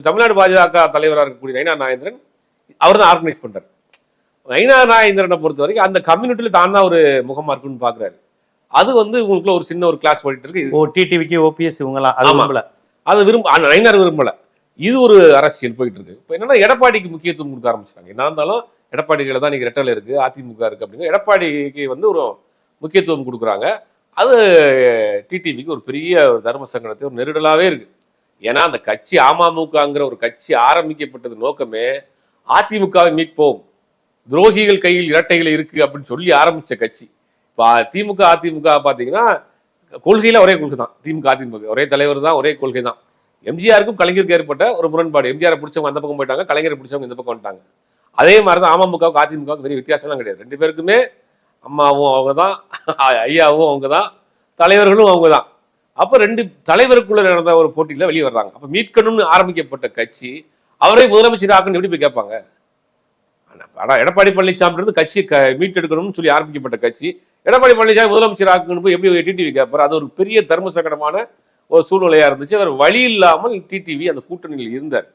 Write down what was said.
தமிழ்நாடு பாஜக தலைவராக இருக்கக்கூடிய நயினார் நாகேந்திரன் அவர் தான் ஆர்கனைஸ் பண்றாரு. நயினார் நாகேந்திரனை பொறுத்த வரைக்கும் அந்த கம்யூனிட்டியில தான் தான் ஒரு முகமா இருக்குன்னு பாக்குறாரு. அது உங்களுக்குள்ள ஒரு சின்ன ஒரு கிளாஸ் ஓடிட்டு இருக்கு. டிடிவிக்கு ஓபிஎஸ் இவங்கலாம் அது நயினார் விரும்பல. இது ஒரு அரசியல் போயிட்டு இருக்கு. இப்போ என்னன்னா எடப்பாடிக்கு முக்கியத்துவம் கொடுக்க ஆரம்பிச்சிட்டாங்க. என்ன இருந்தாலும் எடப்பாடிகளை தான் நீங்க ரெட்டலை இருக்கு, அதிமுக இருக்கு அப்படிங்க எடப்பாடிக்கு ஒரு முக்கியத்துவம் கொடுக்குறாங்க. அது டிடிவிக்கு ஒரு பெரிய ஒரு தர்ம சங்கடத்தை ஒரு நெருடலாவே இருக்கு. ஏன்னா அந்த கட்சி அமமுகங்கிற ஒரு கட்சி ஆரம்பிக்கப்பட்டது நோக்கமே அதிமுகவை மீட்போம், துரோகிகள் கையில் இரட்டைகள் இருக்கு அப்படின்னு சொல்லி ஆரம்பிச்ச கட்சி. இப்போ திமுக அதிமுக பாத்தீங்கன்னா கொள்கையில ஒரே கொள்கை தான். திமுக அதிமுக ஒரே தலைவர் தான், ஒரே கொள்கை தான். எம்ஜிஆருக்கும் கலைஞருக்கு ஏற்பட்ட ஒரு முரண்பாடு. எம்ஜிஆரை பிடிச்சவங்க அந்த பக்கம் போயிட்டாங்க, கலைஞரை பிடிச்சவங்க இந்த பக்கம் வந்துட்டாங்க. அதே மாதிரிதான் அமமுகவுக்கு அதிமுகவுக்கு பெரிய வித்தியாசம்லாம் கிடையாது. ரெண்டு பேருக்குமே அம்மாவும் அவங்க தான், ஐயாவும் அவங்க தான், தலைவர்களும் அவங்க தான். அப்ப ரெண்டு தலைவருக்குள்ள நடந்த ஒரு போட்டியில வெளியே வர்றாங்க. அப்ப மீட்கணும்னு ஆரம்பிக்கப்பட்ட கட்சி அவரே முதலமைச்சர் ஆக்கணும் எப்படி போய் கேட்பாங்க? ஆனா எடப்பாடி பழனிசாமி கட்சி மீட்டெடுக்கணும்னு சொல்லி ஆரம்பிக்கப்பட்ட கட்சி எடப்பாடி பழனிசாமி முதலமைச்சர் ஆக்கணும் போய் எப்படி டிடிவி கேட்பாரு? அது ஒரு பெரிய தர்ம சங்கடமான ஒரு சூழ்நிலையா இருந்துச்சு. அவர் வழி இல்லாமல் டிடிவி அந்த கூட்டணியில் இருந்தார்.